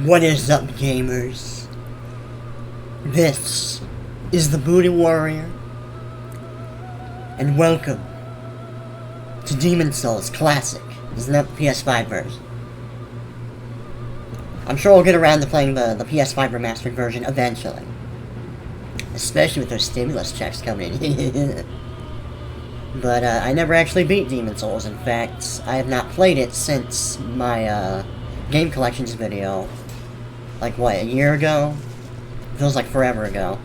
What is up, gamers? This is the Booty Warrior, and welcome to Demon Souls Classic. Isn't that the PS5 version? I'm sure I'll get around to playing the PS5 remastered version eventually. Especially with those stimulus checks coming in. But I never actually beat Demon Souls. In fact, I have not played it since my game collections video. Like what, a year ago? Feels like forever ago.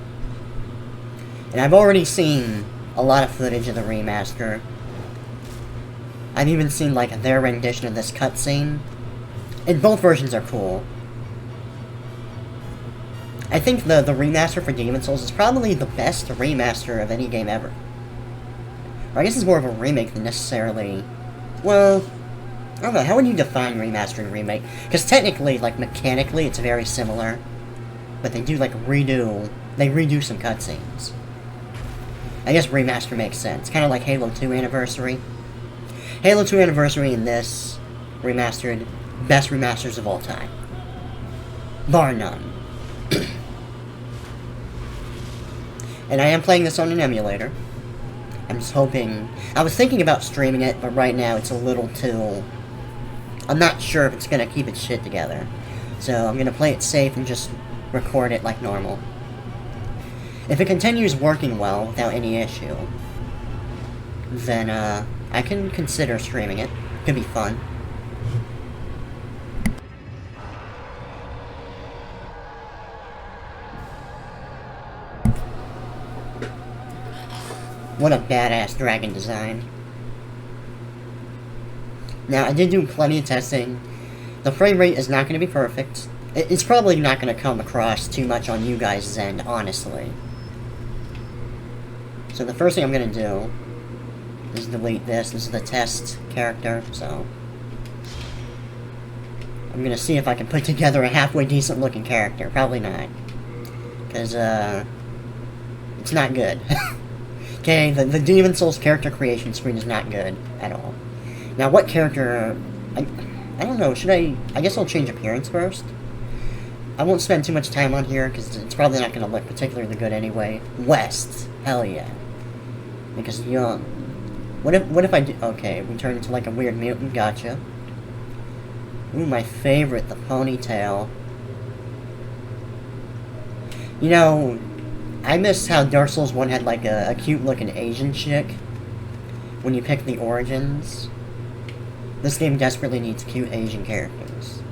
And I've already seen a lot of footage of the remaster. I've even seen like their rendition of this cutscene. And both versions are cool. I think the remaster for Demon Souls is probably the best remaster of any game ever. Or I guess it's more of a remake than necessarily... Well, I don't know, how would you define remaster and remake? Because technically, like, mechanically, it's very similar. But they do, like, redo some cutscenes. I guess remaster makes sense. Kind of like Halo 2 Anniversary. Halo 2 Anniversary and this remastered, best remasters of all time. Bar none. And I am playing this on an emulator. I'm just hoping... I was thinking about streaming it, but right now it's a little too... I'm not sure if it's going to keep its shit together. So I'm going to play it safe and just record it like normal. If it continues working well without any issue, then I can consider streaming it. Could be fun. What a badass dragon design. Now, I did do plenty of testing. The frame rate is not going to be perfect. It's probably not going to come across too much on you guys' end, honestly. So the first thing I'm going to do is delete this. This is the test character, so... I'm going to see if I can put together a halfway decent looking character. Probably not. Because, it's not good. Okay, the Demon Souls character creation screen is not good at all. Now, what character... I don't know, should I guess I'll change appearance first? I won't spend too much time on here, because it's probably not going to look particularly good anyway. West. Hell yeah. Because young. What if I do... Okay, we turn into like a weird mutant. Gotcha. Ooh, my favorite, the ponytail. You know... I miss how Dark Souls 1 had like a cute-looking Asian chick when you pick the origins. This game desperately needs cute Asian characters.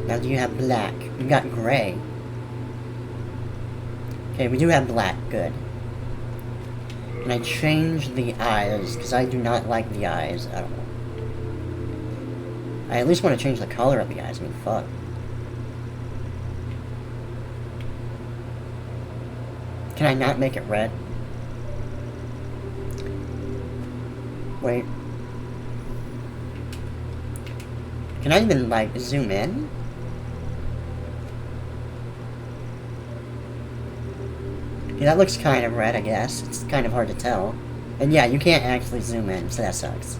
Now, do you have black? We got gray. Okay, we do have black. Good. Can I change the eyes? Because I do not like the eyes at all. I at least want to change the color of the eyes. I mean, fuck. Can I not make it red? Wait. Can I even, like, zoom in? Yeah, that looks kind of red, I guess. It's kind of hard to tell. And yeah, you can't actually zoom in, so that sucks.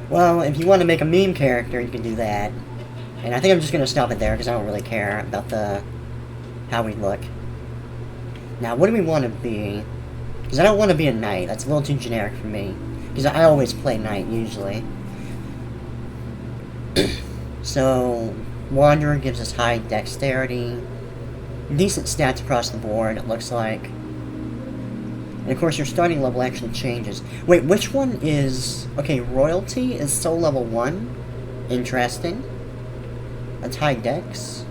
Well, if you want to make a meme character, you can do that. And I think I'm just going to stop it there, because I don't really care about how we look. Now, what do we want to be? Because I don't want to be a knight. That's a little too generic for me. Because I always play knight, usually. So, Wanderer gives us high dexterity. Decent stats across the board, it looks like. And of course, your starting level actually changes. Wait, which one is... Okay, Royalty is soul level 1. Interesting. That's high dex.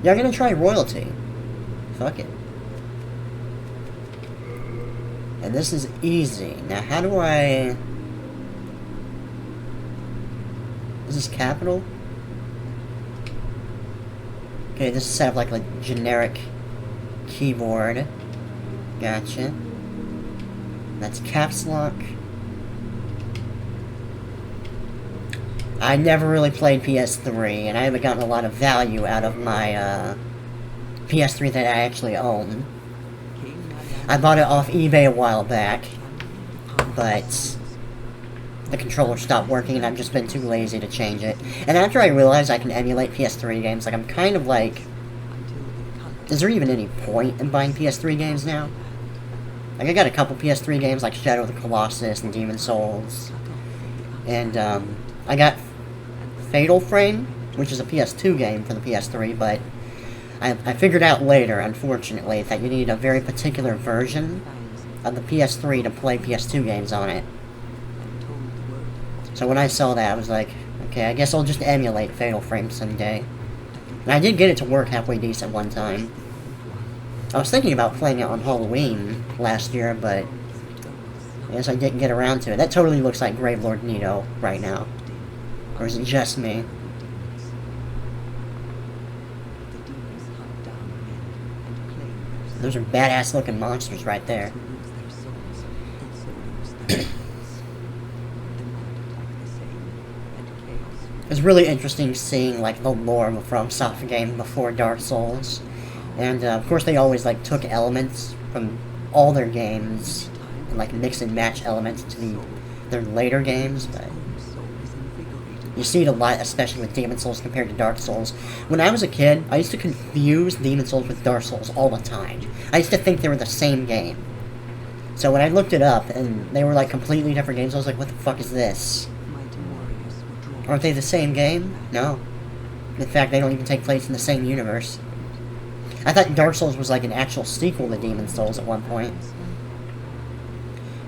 Yeah, I'm gonna try Royalty. Fuck it. And this is easy. Now, how do I... Is this capital? Okay, this is set up like a generic keyboard. Gotcha. That's caps lock. I never really played PS3, and I haven't gotten a lot of value out of my PS3 that I actually own. I bought it off eBay a while back, but the controller stopped working and I've just been too lazy to change it. And after I realized I can emulate PS3 games, like, I'm kind of like, is there even any point in buying PS3 games now? Like, I got a couple PS3 games like Shadow of the Colossus and Demon Souls. And, I got Fatal Frame, which is a PS2 game for the PS3, but I figured out later, unfortunately, that you need a very particular version of the PS3 to play PS2 games on it. So when I saw that, I was like, okay, I guess I'll just emulate Fatal Frame someday. And I did get it to work halfway decent one time. I was thinking about playing it on Halloween last year, but I guess I didn't get around to it. That totally looks like Gravelord Nito right now. Or is it just me? Those are badass looking monsters right there. It's really interesting seeing like the lore of a FromSoft game before Dark Souls. And of course they always like took elements from all their games and like mix and match elements to their later games, but you see it a lot, especially with Demon Souls compared to Dark Souls. When I was a kid, I used to confuse Demon Souls with Dark Souls all the time. I used to think they were the same game. So when I looked it up, and they were like completely different games, I was like, what the fuck is this? Aren't they the same game? No. In fact, they don't even take place in the same universe. I thought Dark Souls was like an actual sequel to Demon Souls at one point.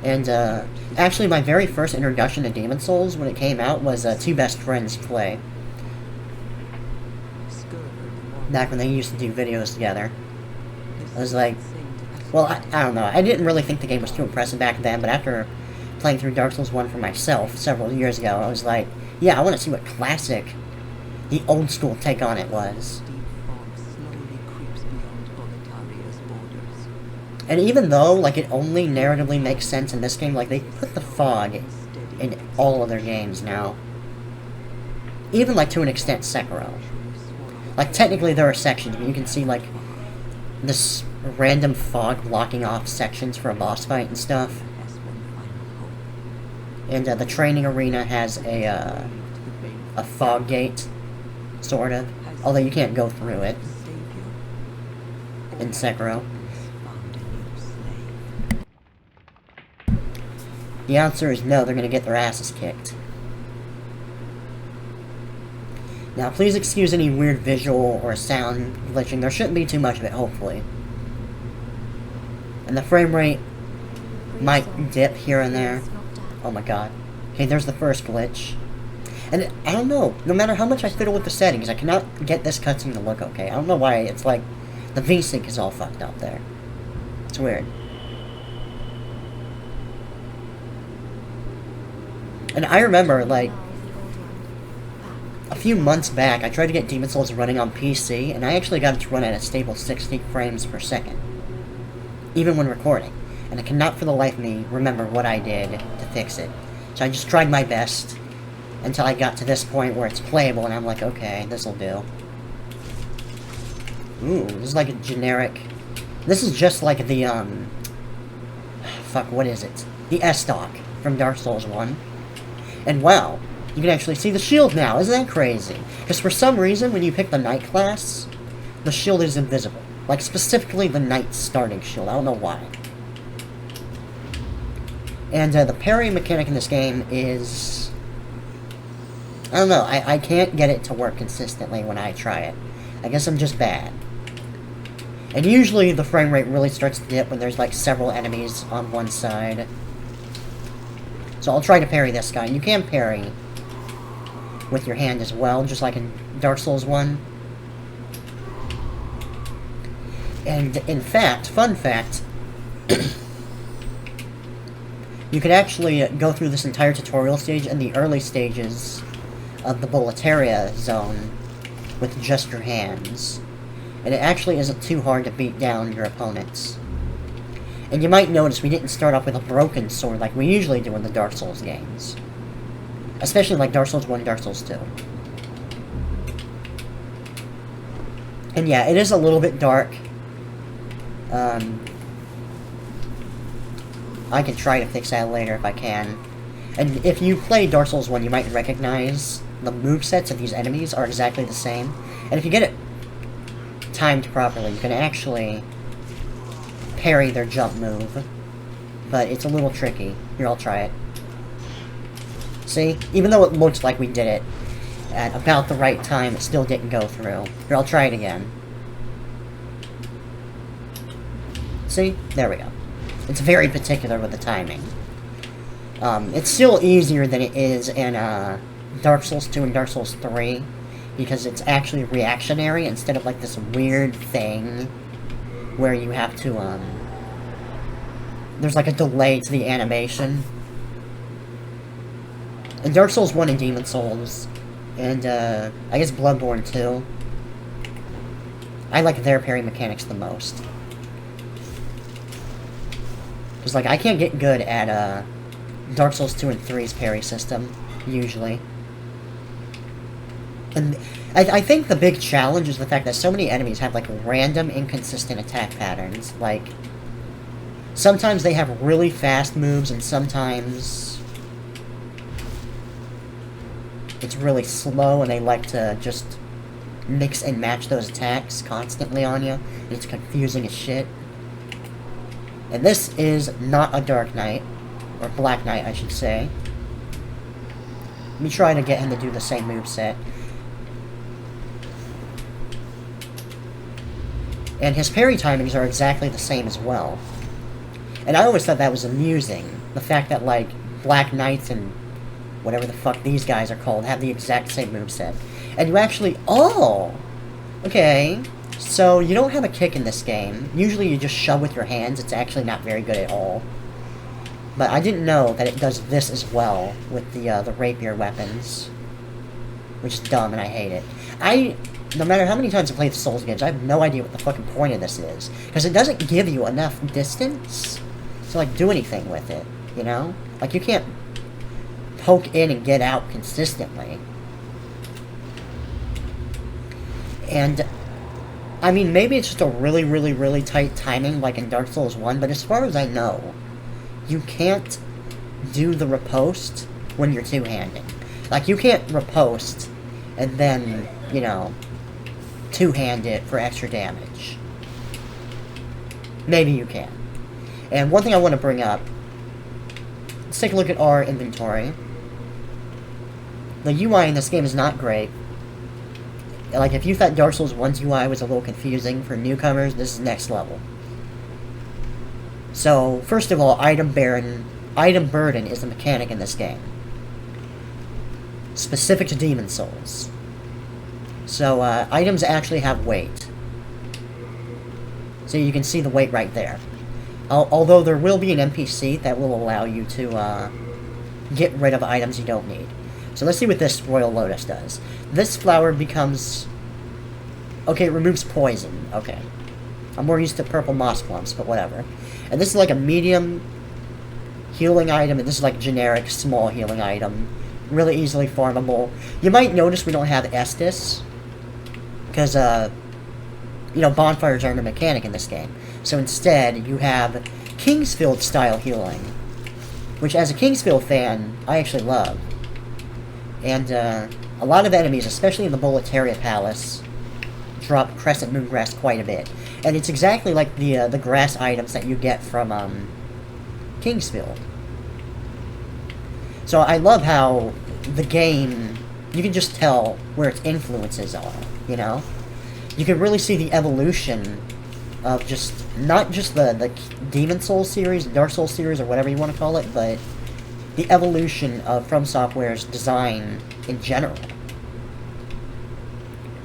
And, actually my very first introduction to Demon Souls when it came out was, Two Best Friends Play. Back when they used to do videos together. I was like, well, I don't know, I didn't really think the game was too impressive back then, but after playing through Dark Souls 1 for myself several years ago, I was like, yeah, I want to see what classic, the old school take on it was. And even though, like, it only narratively makes sense in this game, like, they put the fog in all of their games now. Even, like, to an extent, Sekiro. Like, technically there are sections, but you can see, like, this random fog blocking off sections for a boss fight and stuff. And, the training arena has a fog gate, sort of. Although you can't go through it in Sekiro. The answer is no, they're gonna get their asses kicked. Now, please excuse any weird visual or sound glitching. There shouldn't be too much of it, hopefully. And the frame rate might dip here and there. Oh my god. Okay, there's the first glitch. And I don't know, no matter how much I fiddle with the settings, I cannot get this cutscene to look okay. I don't know why, it's like, the VSync is all fucked up there. It's weird. And I remember, like, a few months back, I tried to get Demon Souls running on PC, and I actually got it to run at a stable 60 frames per second. Even when recording. And I cannot for the life of me remember what I did to fix it. So I just tried my best until I got to this point where it's playable, and I'm like, okay, this'll do. Ooh, this is like a generic... This is just like the, fuck, what is it? The S-Stock from Dark Souls 1. And wow, you can actually see the shield now. Isn't that crazy? Because for some reason, when you pick the Knight class, the shield is invisible. Like, specifically the Knight starting shield. I don't know why. And the parry mechanic in this game is... I don't know, I can't get it to work consistently when I try it. I guess I'm just bad. And usually the frame rate really starts to dip when there's like several enemies on one side. So I'll try to parry this guy. You can parry with your hand as well, just like in Dark Souls 1. And in fact, fun fact, you could actually go through this entire tutorial stage in the early stages of the Boletaria zone with just your hands. And it actually isn't too hard to beat down your opponents. And you might notice we didn't start off with a broken sword like we usually do in the Dark Souls games. Especially like Dark Souls 1 and Dark Souls 2. And yeah, it is a little bit dark. I can try to fix that later if I can. And if you play Dark Souls 1, you might recognize the movesets of these enemies are exactly the same. And if you get it timed properly, you can actually parry their jump move. But it's a little tricky. Here, I'll try it. See? Even though it looks like we did it at about the right time, it still didn't go through. Here, I'll try it again. See? There we go. It's very particular with the timing. It's still easier than it is in Dark Souls 2 and Dark Souls 3, because it's actually reactionary instead of like this weird thing where you have to, there's like a delay to the animation. In Dark Souls 1 and Demon Souls, and I guess Bloodborne 2, I like their parry mechanics the most. Because, like, I can't get good at, Dark Souls 2 and 3's parry system, usually. And I think the big challenge is the fact that so many enemies have, like, random, inconsistent attack patterns. Like, sometimes they have really fast moves, and sometimes it's really slow, and they like to just mix and match those attacks constantly on you. And it's confusing as shit. And this is not a Dark Knight, or Black Knight, I should say. Let me try to get him to do the same moveset. And his parry timings are exactly the same as well. And I always thought that was amusing. The fact that, like, Black Knights and whatever the fuck these guys are called have the exact same moveset. And you actually... Oh! Okay. So, you don't have a kick in this game. Usually you just shove with your hands. It's actually not very good at all. But I didn't know that it does this as well with the rapier weapons. Which is dumb and I hate it. No matter how many times I play the Souls games, I have no idea what the fucking point of this is. Because it doesn't give you enough distance to, like, do anything with it, you know? Like, you can't poke in and get out consistently. And, I mean, maybe it's just a really, really, really tight timing, like in Dark Souls 1, but as far as I know, you can't do the riposte when you're two-handing. Like, you can't riposte and then, you know, two-hand it for extra damage. Maybe you can. And one thing I want to bring up, let's take a look at our inventory. The UI in this game is not great. Like, if you thought Dark Souls 1's UI was a little confusing for newcomers, this is next level. So, first of all, item burden is a mechanic in this game. Specific to Demon Souls. So, items actually have weight. So you can see the weight right there. Although there will be an NPC that will allow you to get rid of items you don't need. So let's see what this Royal Lotus does. This flower becomes... Okay, it removes poison. Okay. I'm more used to purple moss plums, but whatever. And this is like a medium healing item, and this is like generic small healing item. Really easily farmable. You might notice we don't have Estus. Because, you know, bonfires aren't a mechanic in this game. So instead, you have Kingsfield-style healing. Which, as a Kingsfield fan, I actually love. And, a lot of enemies, especially in the Boletaria Palace, drop Crescent Moon Grass quite a bit. And it's exactly like the grass items that you get from, Kingsfield. So I love how the game, you can just tell where its influences are, you know? You can really see the evolution of just, not just the Demon Souls series, Dark Souls series, or whatever you want to call it, but the evolution of From Software's design in general.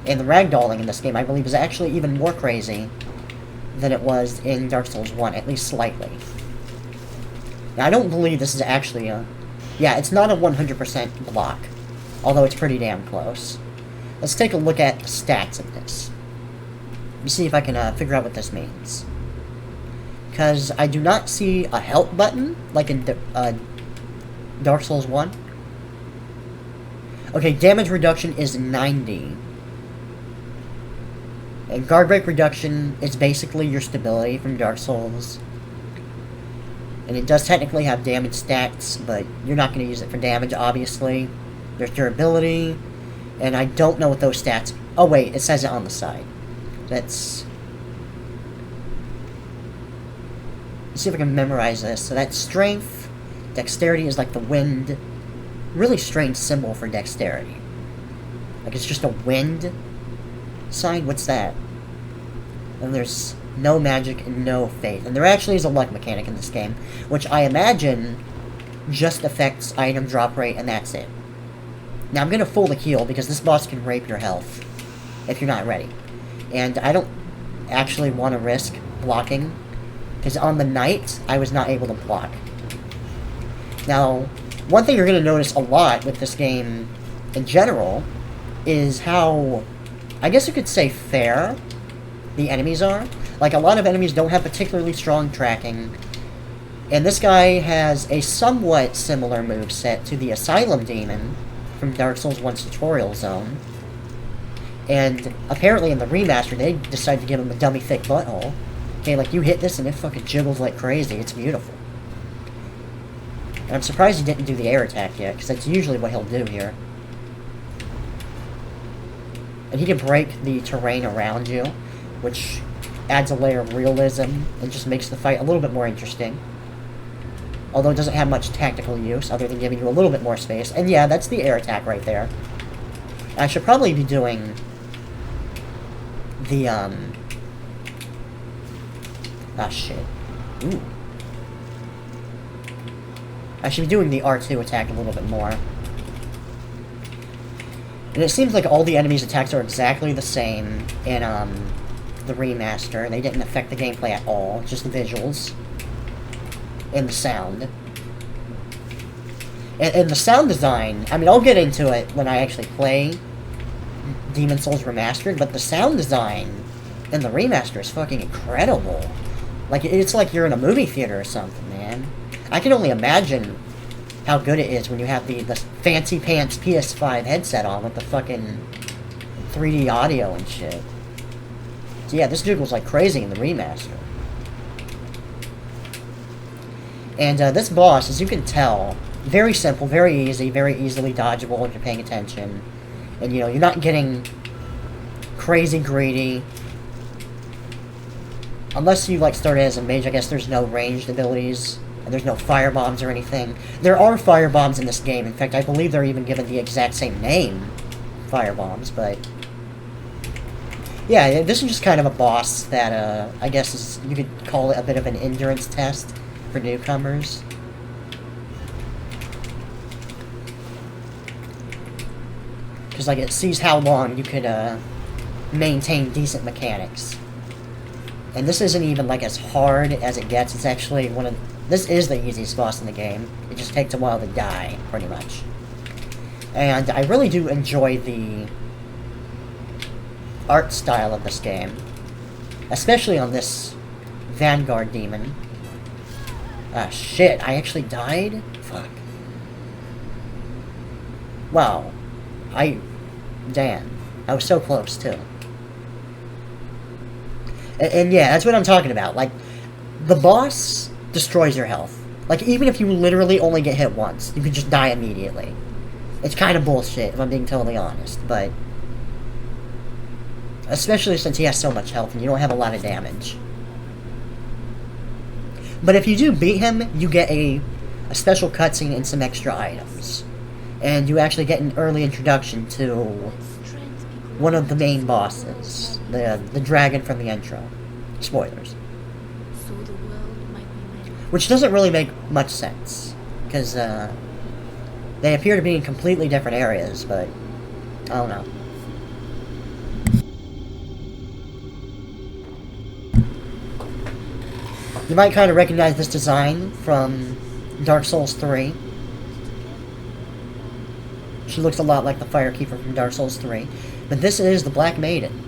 And the ragdolling in this game, I believe, is actually even more crazy than it was in Dark Souls 1, at least slightly. Now, I don't believe this is actually a... Yeah, it's not a 100% block, although it's pretty damn close. Let's take a look at the stats of this. Let me see if I can figure out what this means. Because I do not see a help button, like in Dark Souls 1. Okay, damage reduction is 90. And guard break reduction is basically your stability from Dark Souls. And it does technically have damage stats, but you're not going to use it for damage, obviously. There's durability, and I don't know what those stats... Oh, wait, it says it on the side. Let's see if I can memorize this. So that's strength. Dexterity is like the wind. Really strange symbol for dexterity. Like it's just a wind sign. What's that? And there's no magic and no faith. And there actually is a luck mechanic in this game, which I imagine just affects item drop rate, and that's it. Now I'm going to full the heal because this boss can rape your health if you're not ready. And I don't actually want to risk blocking, because on the night, I was not able to block. Now, one thing you're going to notice a lot with this game in general is how, I guess you could say, fair the enemies are. Like, a lot of enemies don't have particularly strong tracking, and this guy has a somewhat similar moveset to the Asylum Demon from Dark Souls 1's Tutorial Zone. And apparently in the remaster, they decided to give him a dummy thick butthole. Okay, like, you hit this and it fucking jiggles like crazy. It's beautiful. And I'm surprised he didn't do the air attack yet, because that's usually what he'll do here. And he can break the terrain around you, which adds a layer of realism and just makes the fight a little bit more interesting. Although it doesn't have much tactical use, other than giving you a little bit more space. And yeah, that's the air attack right there. I should probably be doing the, ah, shit. Ooh. I should be doing the R2 attack a little bit more. And it seems like all the enemies' attacks are exactly the same in, the remaster. They didn't affect the gameplay at all, just the visuals. And the sound. And the sound design, I mean, I'll get into it when I actually play Demon Souls Remastered, but the sound design in the remaster is fucking incredible. Like, it's like you're in a movie theater or something, man. I can only imagine how good it is when you have the fancy pants PS5 headset on with the fucking 3D audio and shit. So yeah, this jiggles like crazy in the remaster. And this boss, as you can tell, very simple, very easy, very easily dodgeable if you're paying attention. And, you know, you're not getting crazy greedy. Unless you, like, started as a mage, I guess there's no ranged abilities. And there's no fire bombs or anything. There are fire bombs in this game. In fact, I believe they're even given the exact same name. Fire bombs, but... yeah, this is just kind of a boss that, I guess is, you could call it a bit of an endurance test for newcomers. Because, like, it sees how long you could, maintain decent mechanics. And this isn't even, like, as hard as it gets. It's actually one of... this is the easiest boss in the game. It just takes a while to die, pretty much. And I really do enjoy the art style of this game. Especially on this Vanguard Demon. Ah, shit. I actually died? Fuck. Wow. Damn. I was so close, too. And yeah, that's what I'm talking about. Like, the boss destroys your health. Like, even if you literally only get hit once, you can just die immediately. It's kind of bullshit, if I'm being totally honest, but... especially since he has so much health and you don't have a lot of damage. But if you do beat him, you get a special cutscene and some extra items. And you actually get an early introduction to one of the main bosses. The dragon from the intro. Spoilers. Which doesn't really make much sense. Because, they appear to be in completely different areas, but... I don't know. You might kind of recognize this design from Dark Souls 3. She looks a lot like the Firekeeper from Dark Souls 3. But this is the Black Maiden.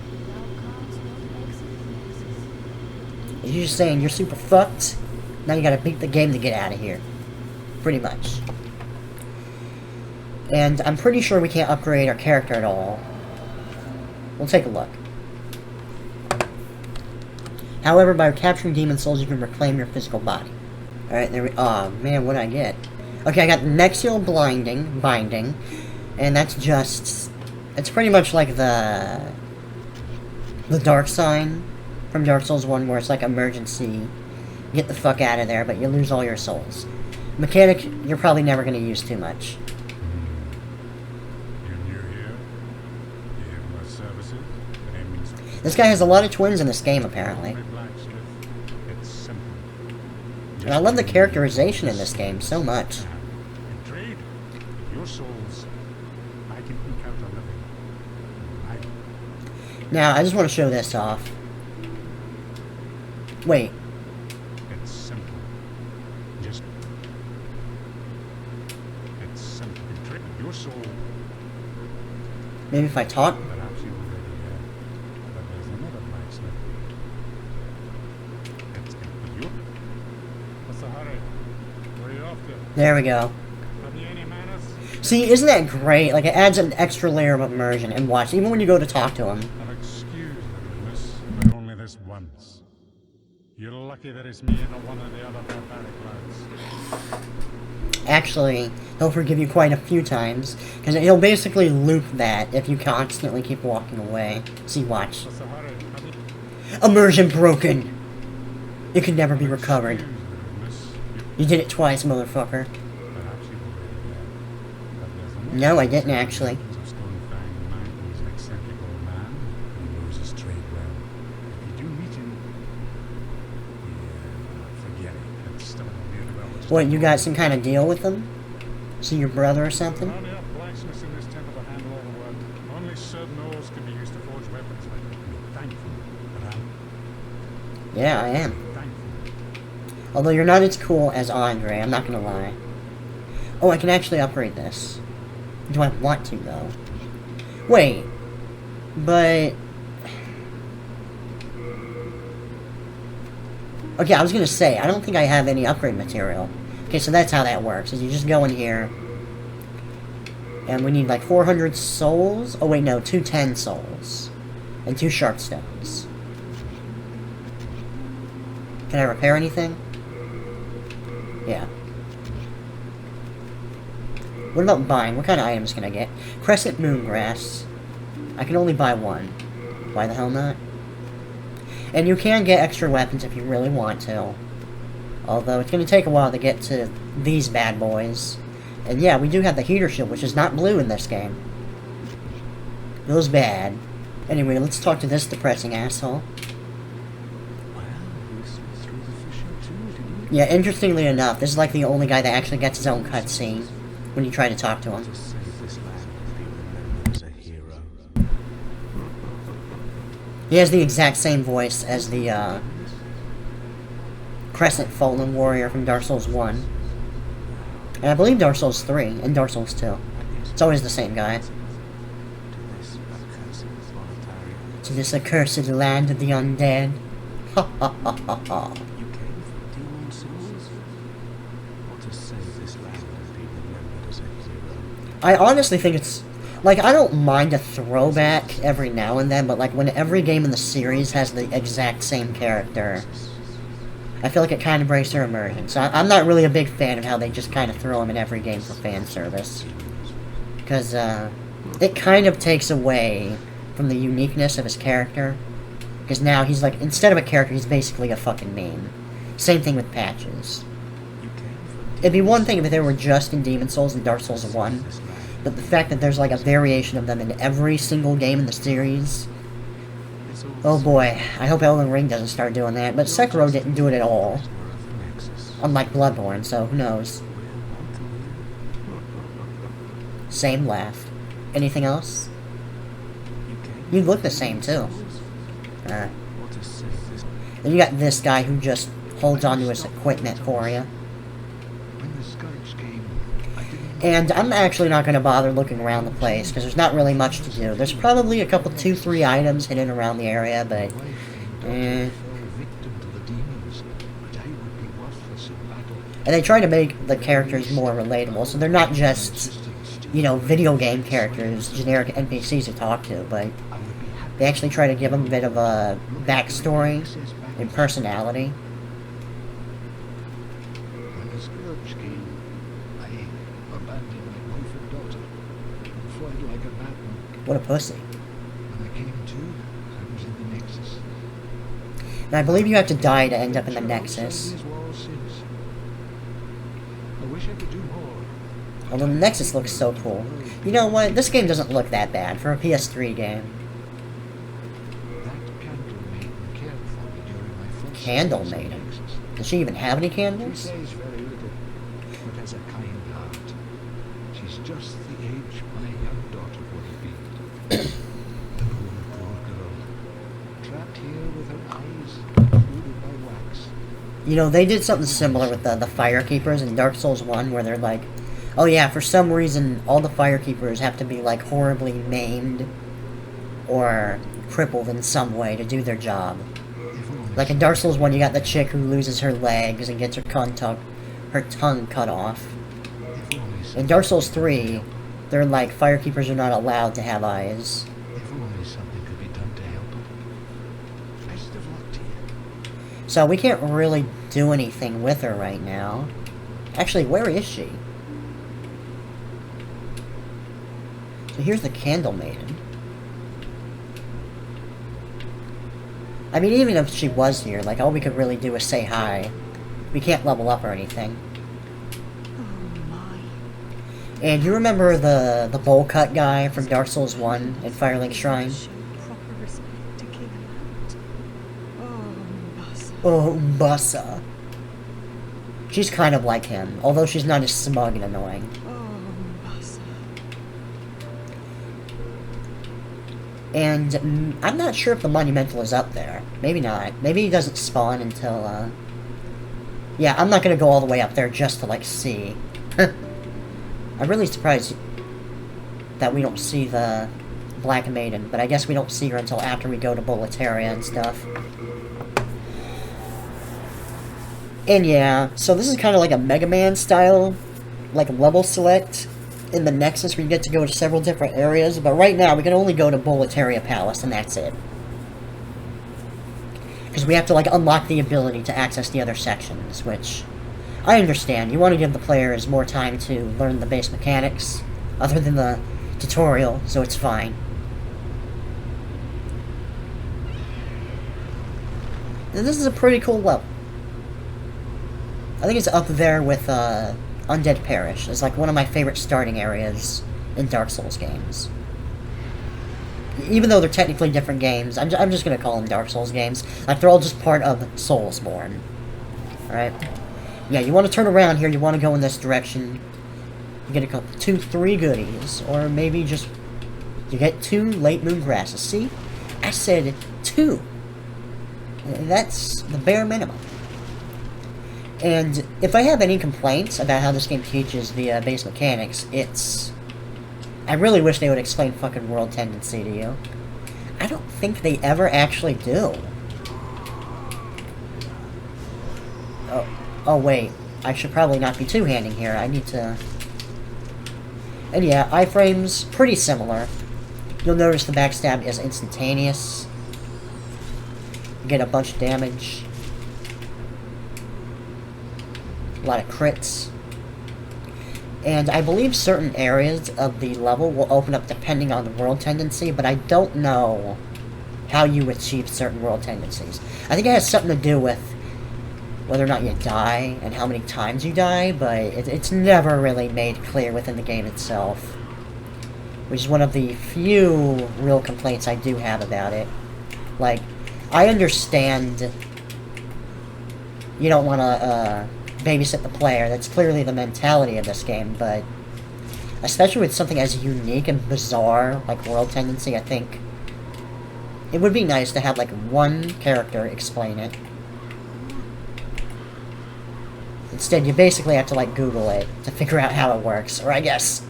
You're just saying you're super fucked, now you gotta beat the game to get out of here. Pretty much. And I'm pretty sure we can't upgrade our character at all. We'll take a look. However, by capturing Demon Souls, you can reclaim your physical body. Alright, there we... Oh, man, what did I get? Okay, I got Nexial Binding, and that's just... It's pretty much like the Dark Sign from Dark Souls 1, where it's like emergency, get the fuck out of there, but you lose all your souls. Mechanic, you're probably never going to use too much. This guy has a lot of twins in this game, apparently. And I love the characterization in this game so much. Now, I just want to show this off. Wait. It's simple. Just... It's simple. Your soul... Maybe if I talk? Perhaps you already have. But there's another blacksmith. It's your... What's the hurry? Where are you off to? There we go. Have you any manners? See, isn't that great? Like, it adds an extra layer of immersion. And watch, even when you go to talk to him. I'll excuse the rudeness, but only this once. You're lucky that it's me and not one of the other barbaric lads. Actually, he'll forgive you quite a few times, because he'll basically loop that if you constantly keep walking away. See, watch. What's the hurry? Immersion broken! It can never be recovered. You did it twice, motherfucker. No, I didn't actually. What, you got some kind of deal with them? See your brother or something? Only enough blacksmiths in this temple to handle all the work. Only certain ores can be used to forge weapons. I'm thankful, but Yeah, I am. thankful. Although you're not as cool as Andre, I'm not gonna lie. Oh, I can actually upgrade this. Do I want to, though? Wait. But... Okay, I was gonna say, I don't think I have any upgrade material. Okay, so that's how that works, is you just go in here, and we need like 400 souls? Oh wait, no, 210 souls. And 2 sharp stones. Can I repair anything? Yeah. What about buying? What kind of items can I get? Crescent Moongrass. I can only buy one. Why the hell not? And you can get extra weapons if you really want to. Although it's going to take a while to get to these bad boys. And yeah, we do have the heater shield, which is not blue in this game. Feels bad. Anyway, let's talk to this depressing asshole. Yeah, interestingly enough, this is like the only guy that actually gets his own cutscene when you try to talk to him. He has the exact same voice as the Crescent Fallen Warrior from Dark Souls 1. And I believe Dark Souls 3 and Dark Souls 2. It's always the same guy. To this accursed land of the undead. Ha ha ha ha ha. I honestly think it's... Like, I don't mind a throwback every now and then, but like when every game in the series has the exact same character, I feel like it kind of breaks their immersion. So I'm not really a big fan of how they just kind of throw him in every game for fan service. Because, it kind of takes away from the uniqueness of his character. Because now he's like, instead of a character, he's basically a fucking meme. Same thing with patches. It'd be one thing if they were just in Demon Souls and Dark Souls 1. But the fact that there's like a variation of them in every single game in the series... Oh boy, I hope Elden Ring doesn't start doing that, but Sekiro didn't do it at all. Unlike Bloodborne, so who knows. Same laugh. Anything else? You look the same too. And you got this guy who just holds onto his equipment for you. And I'm actually not going to bother looking around the place, because there's not really much to do. There's probably a couple, 2-3 items hidden around the area, but... And they try to make the characters more relatable, so they're not just, you know, video game characters, generic NPCs to talk to, but they actually try to give them a bit of a backstory and personality. fled like a madman. What a pussy. When I came to, I was in the Nexus. And I believe you have to die to end up in the Nexus. These walls since. I wish I could do more. Although the Nexus looks so cool. You know what? This game doesn't look that bad for a PS3 game. That candle maiden cared for me during my first Candle days in maiden? Nexus. Does she even have any She candles? says very little, but has a kind heart. She's just the age my young daughter would have been. Poor girl. Trapped here with her eyes polluted by wax. You know, they did something similar with the Firekeepers in Dark Souls 1, where they're like, oh yeah, for some reason, all the Firekeepers have to be, like, horribly maimed or crippled in some way to do their job. Like in Dark Souls 1, you got the chick who loses her legs and gets her tongue cut off. In Dark Souls 3, they're like, Firekeepers are not allowed to have eyes. If only something could be done to help her. Best of luck to you. So we can't really do anything with her right now. Actually, where is she? So here's the Candle Maiden. I mean, even if she was here, like, all we could really do is say hi. We can't level up or anything. Oh my. And you remember the bowl cut guy from Dark Souls 1 at FAILanx Shrine? Show proper respect to King and Land. Oh, Umbasa. Oh, Umbasa. She's kind of like him, although she's not as smug and annoying. Oh, Umbasa. And I'm not sure if the Monumental is up there. Maybe not. Maybe he doesn't spawn until, yeah, I'm not gonna go all the way up there just to, like, see. I'm really surprised that we don't see the Black Maiden, but I guess we don't see her until after we go to Boletaria and stuff. And yeah, so this is kind of like a Mega Man style, like, level select in the Nexus, where you get to go to several different areas, but right now we can only go to Boletaria Palace, and that's it. Because we have to, like, unlock the ability to access the other sections, which I understand. You want to give the players more time to learn the base mechanics, other than the tutorial, so it's fine. And this is a pretty cool level. I think it's up there with, Undead Parish. It's like one of my favorite starting areas in Dark Souls games. Even though they're technically different games, I'm just gonna call them Dark Souls games. Like, they're all just part of Soulsborne. Alright? Yeah, you want to turn around here, you want to go in this direction. You get a couple, 2-3 goodies, or maybe just, you get 2 late moon grasses. See? I said 2. That's the bare minimum. And if I have any complaints about how this game teaches the base mechanics, it's... I really wish they would explain fucking world tendency to you. I don't think they ever actually do. Oh wait, I should probably not be two-handing here. I need to... And yeah, iframes, pretty similar. You'll notice the backstab is instantaneous. You get a bunch of damage. A lot of crits. And I believe certain areas of the level will open up depending on the world tendency, but I don't know how you achieve certain world tendencies. I think it has something to do with whether or not you die and how many times you die, but it's never really made clear within the game itself. Which is one of the few real complaints I do have about it. Like, I understand you don't want to, babysit the player. That's clearly the mentality of this game, but especially with something as unique and bizarre like world tendency, I think it would be nice to have like one character explain it. Instead, you basically have to like Google it to figure out how it works, or I guess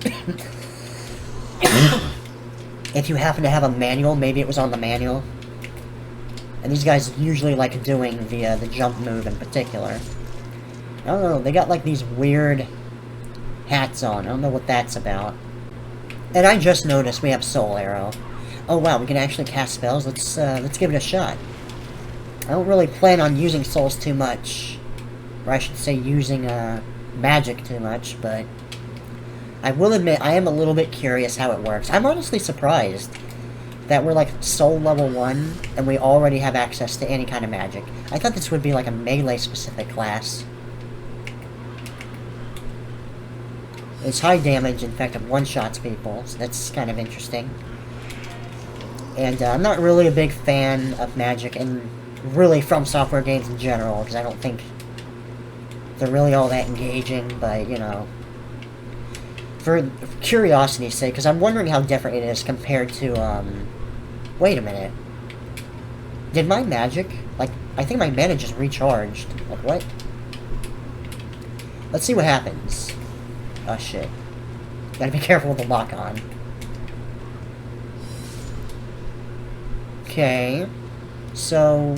if you happen to have a manual, maybe it was on the manual. And these guys usually like doing the jump move in particular. I don't know, they got like these weird hats on. I don't know what that's about. And I just noticed we have Soul Arrow. Oh wow, we can actually cast spells. Let's give it a shot. I don't really plan on using souls too much. Or I should say using magic too much, but I will admit, I am a little bit curious how it works. I'm honestly surprised that we're like soul level 1, and we already have access to any kind of magic. I thought this would be like a melee-specific class. It's high damage, in fact, it one-shots people, so that's kind of interesting. And I'm not really a big fan of magic, and really From Software games in general, because I don't think they're really all that engaging, but, you know, for curiosity's sake, because I'm wondering how different it is compared to, wait a minute. Did my magic, like, I think my mana just recharged. Like, what? Let's see what happens. Oh, shit. Gotta be careful with the lock-on. Okay. So,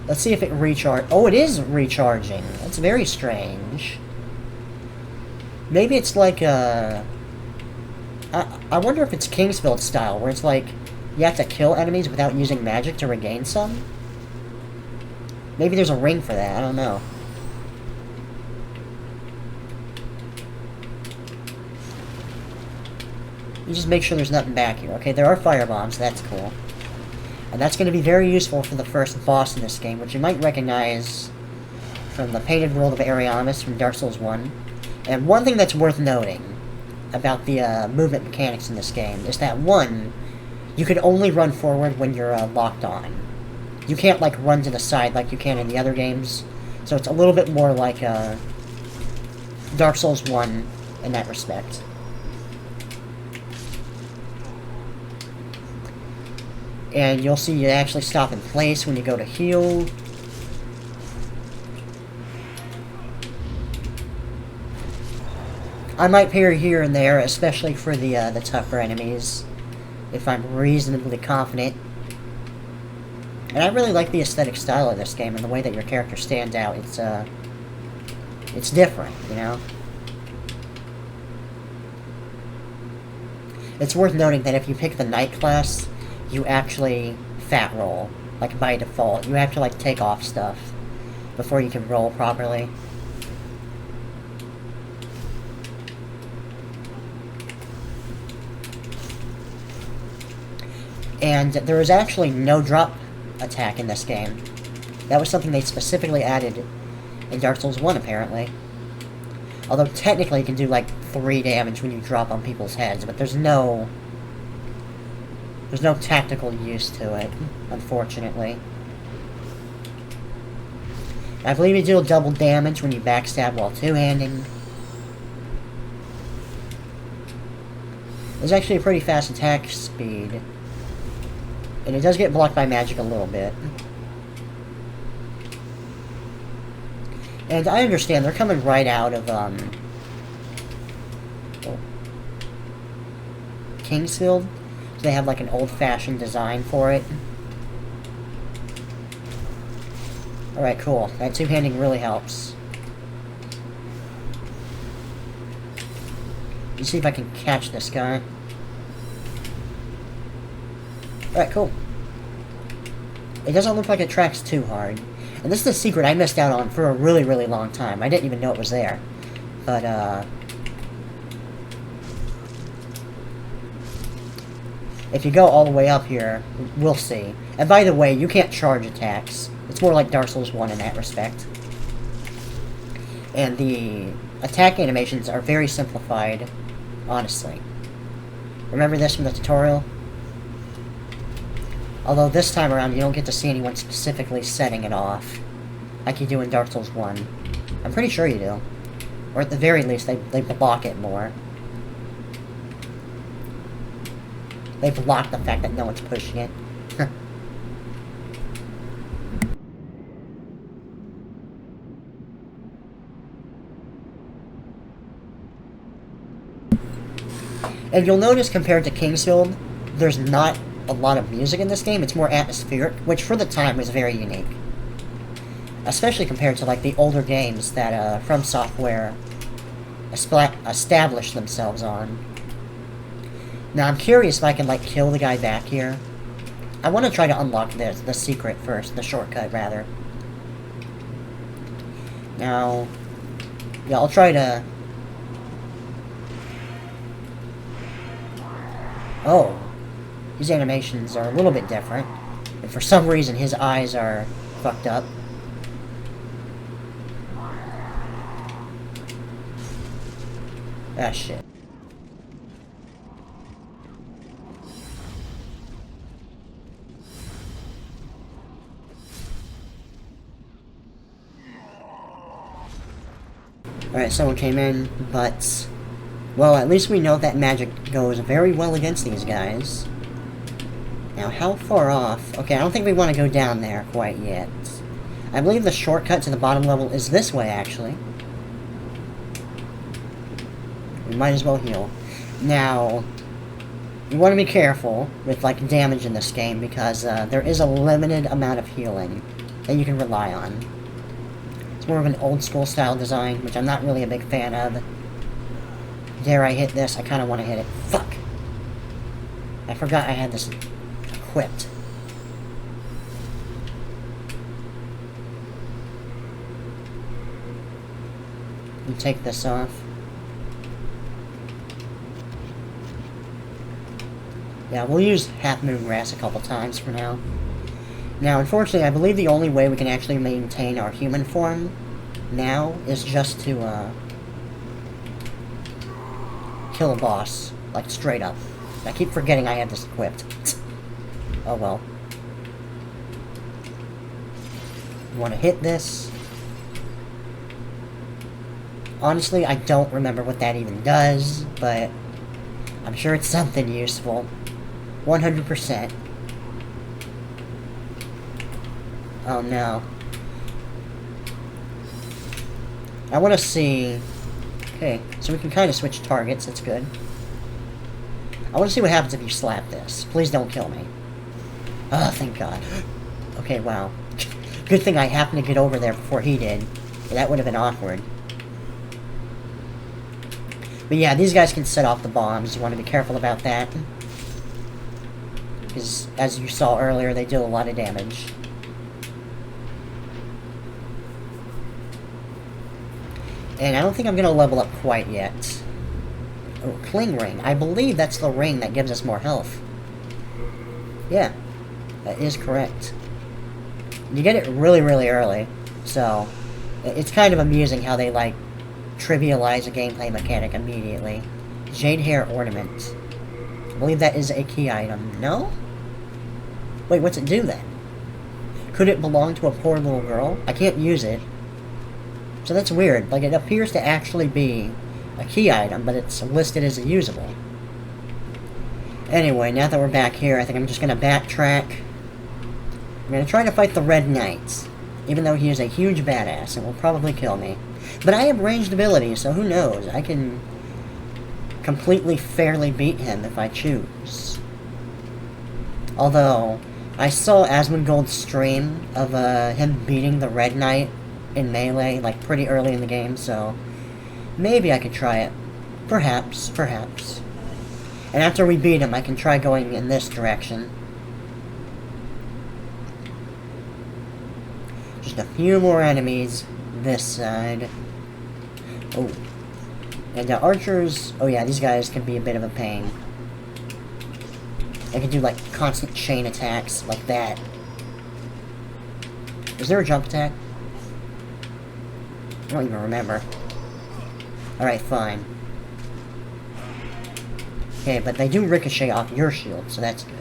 let's see if it recharge. Oh, it is recharging. That's very strange. Maybe it's like a... I wonder if it's Kingsfield style, where it's like, you have to kill enemies without using magic to regain some? Maybe there's a ring for that, I don't know. You just make sure there's nothing back here. Okay, there are firebombs, that's cool. And that's going to be very useful for the first boss in this game, which you might recognize from the Painted World of Ariamis from Dark Souls 1. And one thing that's worth noting about the movement mechanics in this game is that, one, you can only run forward when you're locked on. You can't, like, run to the side like you can in the other games. So it's a little bit more like Dark Souls 1 in that respect. And you'll see you actually stop in place when you go to heal. I might parry here and there, especially for the tougher enemies, if I'm reasonably confident. And I really like the aesthetic style of this game and the way that your character stands out. It's different, you know? It's worth noting that if you pick the Knight class, you actually fat roll, like by default. You have to like take off stuff before you can roll properly. And there is actually no drop attack in this game. That was something they specifically added in Dark Souls 1, apparently. Although technically you can do like 3 damage when you drop on people's heads, but there's no tactical use to it, unfortunately. I believe you deal double damage when you backstab while two-handing. There's actually a pretty fast attack speed. And it does get blocked by magic a little bit. And I understand, they're coming right out of, Kingsfield. So they have like an old-fashioned design for it. Alright, cool. That two-handing really helps. Let's see if I can catch this guy. Alright, cool. It doesn't look like it tracks too hard. And this is a secret I missed out on for a really, really long time. I didn't even know it was there. But, if you go all the way up here, we'll see. And by the way, you can't charge attacks. It's more like Dark Souls 1 in that respect. And the attack animations are very simplified, honestly. Remember this from the tutorial? Although this time around, you don't get to see anyone specifically setting it off, like you do in Dark Souls 1. I'm pretty sure you do. Or at the very least, they block it more. They block the fact that no one's pushing it. And you'll notice compared to Kingsfield, there's not a lot of music in this game. It's more atmospheric, which for the time was very unique. Especially compared to like the older games that From Software established themselves on. Now I'm curious if I can like kill the guy back here. I want to try to unlock the secret first, the shortcut rather. Now, yeah, I'll try to Oh. His animations are a little bit different. And for some reason, his eyes are fucked up. Ah, shit. Alright, someone came in, but... Well, at least we know that magic goes very well against these guys. Now, how far off? Okay, I don't think we want to go down there quite yet. I believe the shortcut to the bottom level is this way, actually. We might as well heal. Now, you want to be careful with, like, damage in this game, because there is a limited amount of healing that you can rely on. It's more of an old-school style design, which I'm not really a big fan of. Dare I hit this? I kind of want to hit it. Fuck! I forgot I had this equipped. You take this off. Yeah, we'll use Half Moon Grass a couple times for now. Now, unfortunately, I believe the only way we can actually maintain our human form now is just to, kill a boss. Like, straight up. I keep forgetting I have this equipped. Oh well. You want to hit this. Honestly, I don't remember what that even does, but I'm sure it's something useful. 100%. Oh no. I want to see... Okay, so we can kind of switch targets, that's good. I want to see what happens if you slap this. Please don't kill me. Oh, thank God. Okay, wow. Good thing I happened to get over there before he did. That would have been awkward. But yeah, these guys can set off the bombs. You want to be careful about that. Because, as you saw earlier, they do a lot of damage. And I don't think I'm going to level up quite yet. Oh, Cling Ring. I believe that's the ring that gives us more health. Yeah, that is correct. You get it really, really early. So, it's kind of amusing how they, like, trivialize a gameplay mechanic immediately. Jade Hair Ornament. I believe that is a key item. No? Wait, what's it do then? Could it belong to a poor little girl? I can't use it. So that's weird. Like, it appears to actually be a key item, but it's listed as a usable. Anyway, now that we're back here, I think I'm just going to backtrack. I'm going to try to fight the Red Knight, even though he is a huge badass and will probably kill me. But I have ranged abilities, so who knows? I can completely fairly beat him if I choose. Although, I saw Asmongold's stream of him beating the Red Knight in Melee, like, pretty early in the game, so maybe I could try it. Perhaps, perhaps. And after we beat him, I can try going in this direction. Just a few more enemies this side. Oh. And the archers... Oh yeah, these guys can be a bit of a pain. They can do, like, constant chain attacks, like that. Is there a jump attack? I don't even remember. Alright, fine. Okay, but they do ricochet off your shield, so that's good.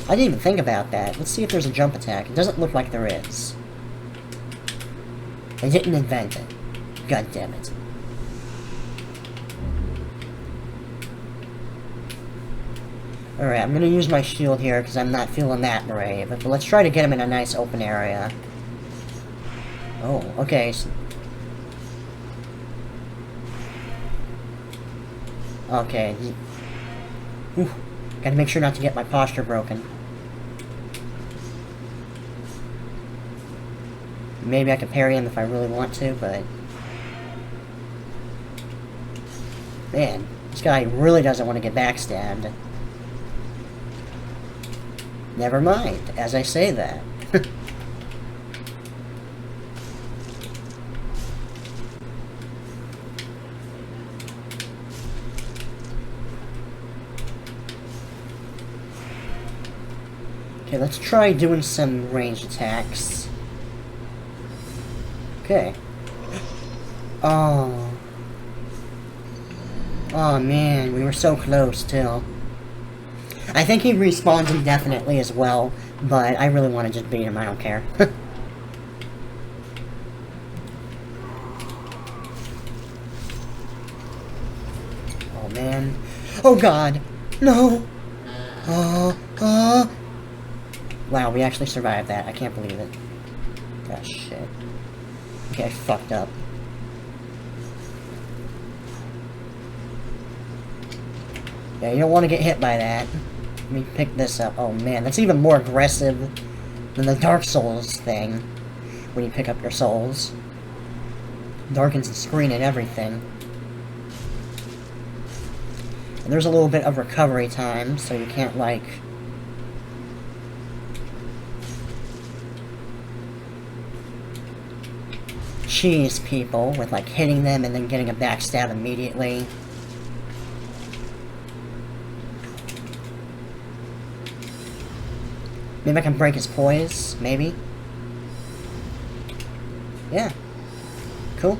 I didn't even think about that. Let's see if there's a jump attack. It doesn't look like there is. They didn't invent it. God damn it. Alright, I'm gonna use my shield here because I'm not feeling that brave. But let's try to get him in a nice open area. Oh, okay. Okay. Ooh, gotta make sure not to get my posture broken. Maybe I can parry him if I really want to, but... Man, this guy really doesn't want to get backstabbed. Never mind, as I say that. Okay, let's try doing some ranged attacks. Okay. Oh. Oh man, we were so close too. I think he respawns indefinitely as well, but I really want to just beat him, I don't care. Oh man. Oh god! No! Wow, we actually survived that. I can't believe it. Ah, shit. Okay, I fucked up. Yeah, you don't want to get hit by that. Let me pick this up. Oh man, that's even more aggressive than the Dark Souls thing. When you pick up your souls. Darkens the screen and everything. And there's a little bit of recovery time, so you can't, like... cheese people with, like, hitting them and then getting a backstab immediately. Maybe I can break his poise, maybe? Yeah. Cool.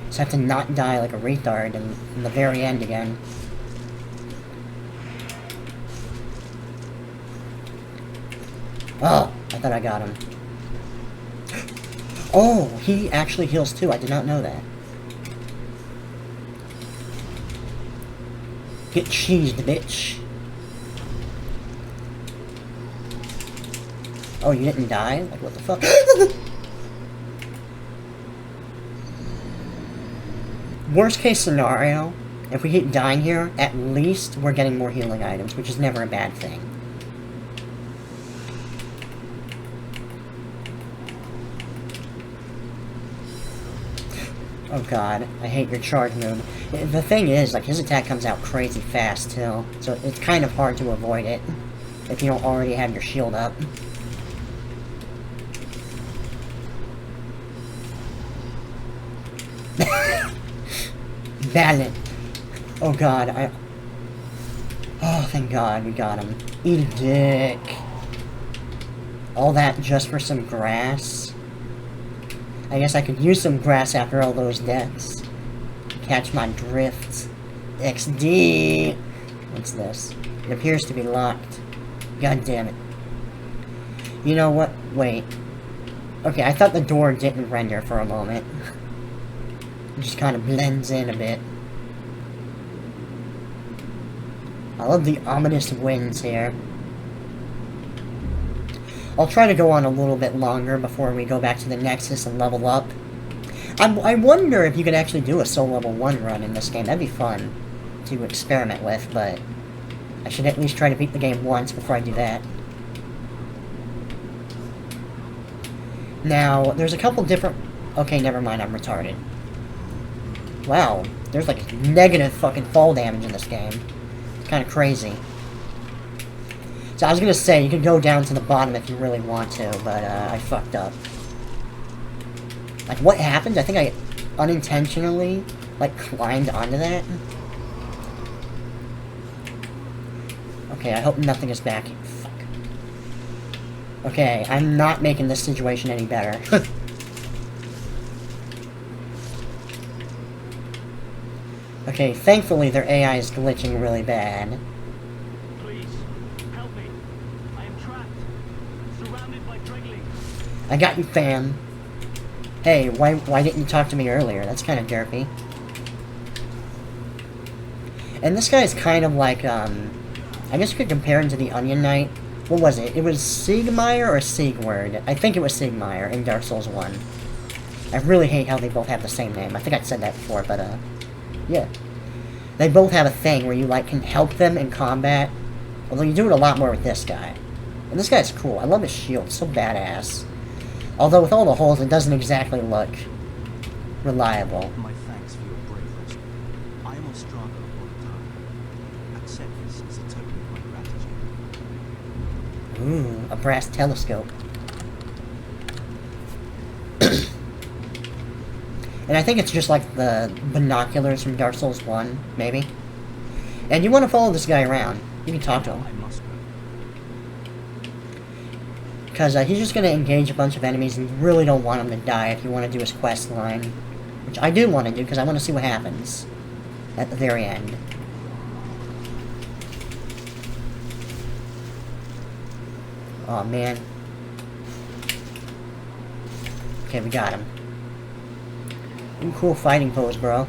Just have to not die like a retard in the very end again. Oh, I thought I got him. Oh, he actually heals too. I did not know that. Get cheesed, bitch. Oh, you didn't die? Like, what the fuck? Worst case scenario, if we keep dying here, at least we're getting more healing items, which is never a bad thing. Oh god, I hate your charge move. The thing is, like, his attack comes out crazy fast, too, so it's kind of hard to avoid it if you don't already have your shield up. Balance. Oh god, oh, thank god, we got him. Eat a dick. All that just for some grass? I guess I could use some grass after all those deaths. Catch my drift. XD! What's this? It appears to be locked. God damn it. You know what? Wait. Okay, I thought the door didn't render for a moment. It just kind of blends in a bit. I love the ominous winds here. I'll try to go on a little bit longer before we go back to the Nexus and level up. I wonder if you could actually do a soul level 1 run in this game. That'd be fun to experiment with, but I should at least try to beat the game once before I do that. Now, there's a couple different... Okay, never mind, I'm retarded. Wow, there's like negative fucking fall damage in this game. It's kind of crazy. So I was gonna say, you could go down to the bottom if you really want to, but I fucked up. Like, what happened? I think I unintentionally, like, climbed onto that. Okay, I hope nothing is back here. Fuck. Okay, I'm not making this situation any better. Okay, thankfully their AI is glitching really bad. Please, help me. I am trapped. Surrounded by Dreglings. I got you, fam. Hey, why didn't you talk to me earlier? That's kind of derpy. And this guy is kind of like, I guess you could compare him to the Onion Knight. What was it? It was Siegmeyer or Siegward? I think it was Siegmeyer in Dark Souls 1. I really hate how they both have the same name. I think I said that before, but, yeah. They both have a thing where you, like, can help them in combat. Although you do it a lot more with this guy. And this guy's cool. I love his shield. It's so badass. Although with all the holes, it doesn't exactly look reliable. My thanks for your bravery. I am Ostrago all the time. Accept this as a token of my gratitude. Ooh, a brass telescope. And I think it's just like the binoculars from Dark Souls 1, maybe. And you want to follow this guy around. You can talk to him. I must go. Because he's just going to engage a bunch of enemies, and you really don't want him to die if you want to do his quest line. Which I do want to do, because I want to see what happens at the very end. Oh man. Okay, we got him. Ooh, cool fighting pose, bro.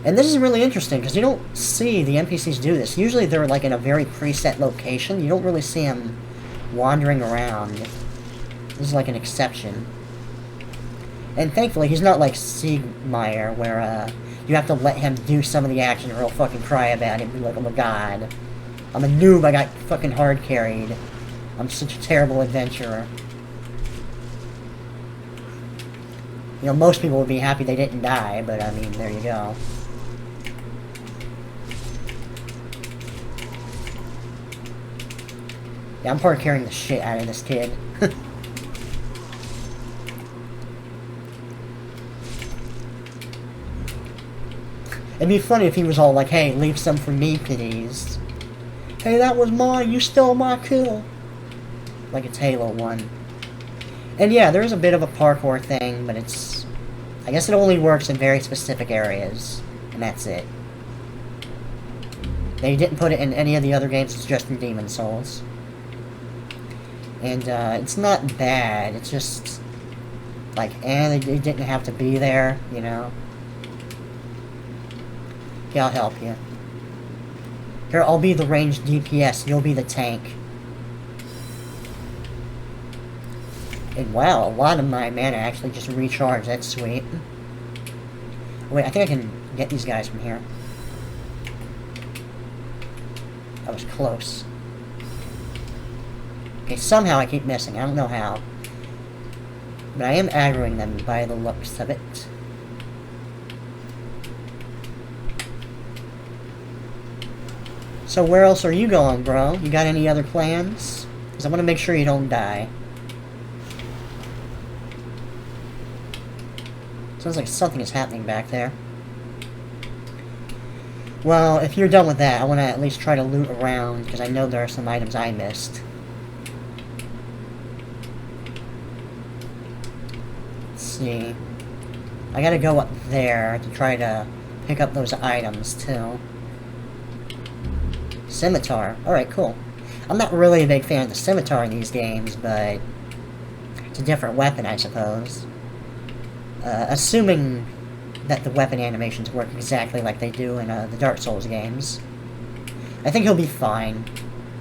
And this is really interesting, because you don't see the NPCs do this. Usually they're like in a very preset location. You don't really see them wandering around. This is like an exception. And thankfully, he's not like Siegmeyer, where you have to let him do some of the action or he'll fucking cry about it and be like, oh my god. I'm a noob, I got fucking hard carried. I'm such a terrible adventurer. You know, most people would be happy they didn't die, but I mean, there you go. Yeah, I'm hard carrying the shit out of this kid. It'd be funny if he was all like, hey, leave some for me, please. Hey, that was mine, you stole my kill. Like it's Halo 1. And yeah, there's a bit of a parkour thing, but it's... I guess it only works in very specific areas. And that's it. They didn't put it in any of the other games, it's just in Demon Souls. And it's not bad, it's just... like, they didn't have to be there, you know? Okay, I'll help you. Here, I'll be the ranged DPS, you'll be the tank. And wow, a lot of my mana actually just recharged, that's sweet. Wait, I think I can get these guys from here. That was close. Okay, somehow I keep missing, I don't know how. But I am aggroing them by the looks of it. So where else are you going, bro? You got any other plans? Because I want to make sure you don't die. Sounds like something is happening back there. Well, if you're done with that, I want to at least try to loot around, because I know there are some items I missed. Let's see. I gotta go up there to try to pick up those items, too. Scimitar. Alright, cool. I'm not really a big fan of the scimitar in these games, but it's a different weapon, I suppose. Assuming that the weapon animations work exactly like they do in the Dark Souls games. I think he'll be fine.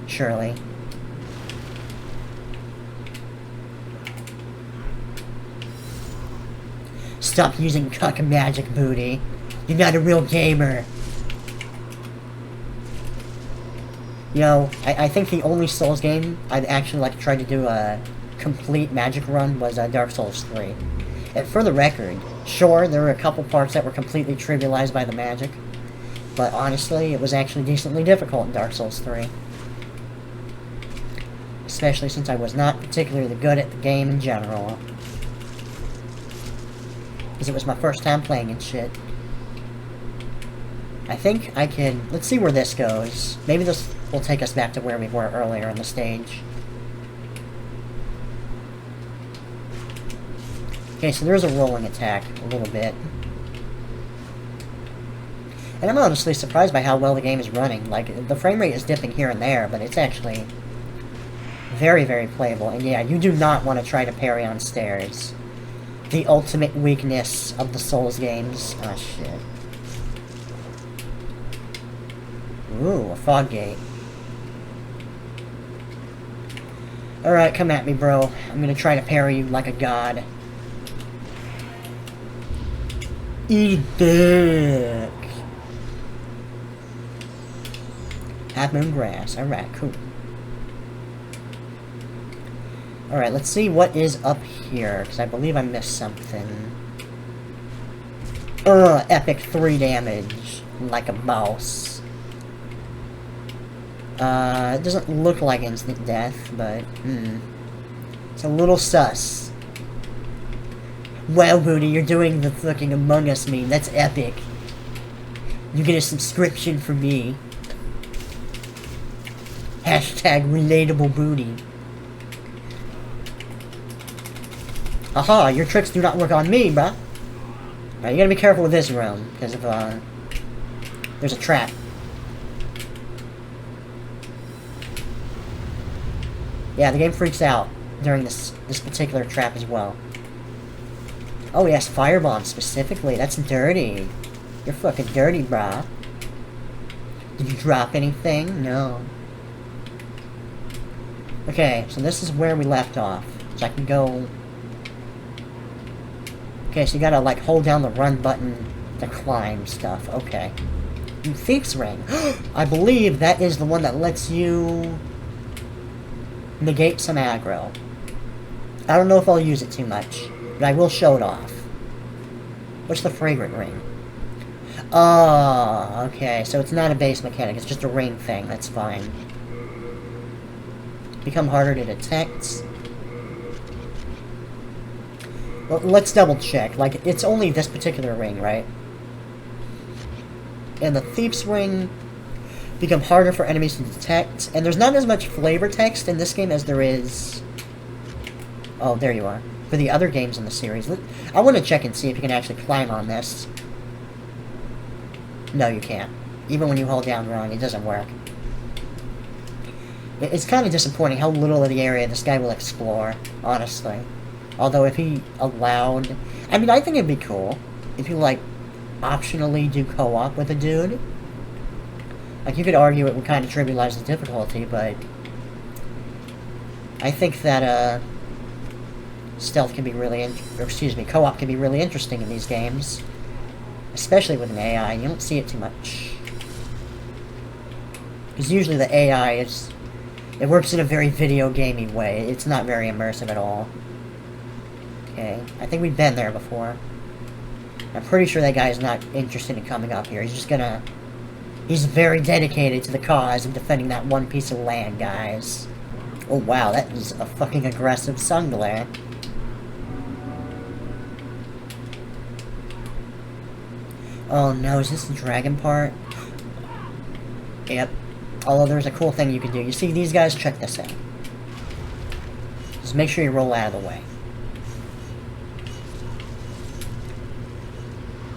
Surely. Stop using cuck magic, booty. You're not a real gamer. You know, I think the only Souls game I'd actually like to try to do a complete magic run was Dark Souls 3. And for the record, sure, there were a couple parts that were completely trivialized by the magic, but honestly, it was actually decently difficult in Dark Souls 3. Especially since I was not particularly good at the game in general. Because it was my first time playing and shit. I think I can... Let's see where this goes. Maybe this will take us back to where we were earlier in the stage. Okay, so there's a rolling attack, a little bit. And I'm honestly surprised by how well the game is running. Like, the frame rate is dipping here and there, but it's actually very, very playable. And yeah, you do not want to try to parry on stairs. The ultimate weakness of the Souls games. Oh, shit. Ooh, a fog gate. Alright, come at me, bro. I'm gonna try to parry you like a god. Eat dick! Half moon grass. Alright, cool. Alright, let's see what is up here, because I believe I missed something. Epic 3 damage. Like a boss. It doesn't look like instant death, but, it's a little sus. Wow, Booty, you're doing the fucking Among Us meme. That's epic. You get a subscription from me. Hashtag relatable booty. Aha, your tricks do not work on me, bruh. Alright, you gotta be careful with this room, because of, there's a trap. Yeah, the game freaks out during this particular trap as well. Oh yes, firebomb specifically. That's dirty. You're fucking dirty, brah. Did you drop anything? No. Okay, so this is where we left off. So I can go... Okay, so you gotta, like, hold down the run button to climb stuff. Okay. Thief's Ring. I believe that is the one that lets you... negate some aggro. I don't know if I'll use it too much, but I will show it off. What's the Fragrant Ring? Oh, okay, so it's not a base mechanic, it's just a ring thing, that's fine. Become harder to detect. Well, let's double check, like, it's only this particular ring, right? And the Thief's Ring... become harder for enemies to detect, and there's not as much flavor text in this game as there is... Oh, there you are. For the other games in the series. I want to check and see if you can actually climb on this. No, you can't. Even when you hold down run, it doesn't work. It's kind of disappointing how little of the area this guy will explore, honestly. Although if he allowed... I mean, I think it'd be cool if you, like, optionally do co-op with a dude. Like, you could argue it would kind of trivialize the difficulty, but... I think that, stealth can be really... co-op can be really interesting in these games. Especially with an AI. You don't see it too much. Because usually the AI is... It works in a very video gamey way. It's not very immersive at all. Okay. I think we've been there before. I'm pretty sure that guy is not interested in coming up here. He's just gonna... He's very dedicated to the cause of defending that one piece of land, guys. Oh wow, that is a fucking aggressive sun glare. Oh no, is this the dragon part? Yep. Although there's a cool thing you can do. You see these guys? Check this out. Just make sure you roll out of the way.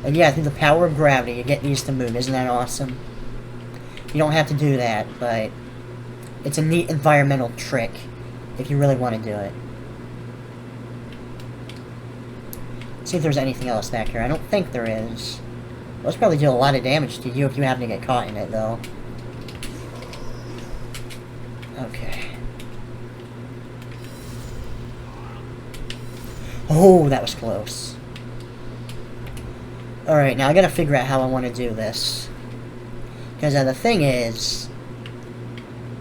And yeah, through the power of gravity, you get these to move. Isn't that awesome? You don't have to do that, but it's a neat environmental trick if you really want to do it. Let's see if there's anything else back here. I don't think there is. Those probably do a lot of damage to you if you happen to get caught in it, though. Okay. Oh, that was close. Alright, now I gotta figure out how I want to do this. Because the thing is...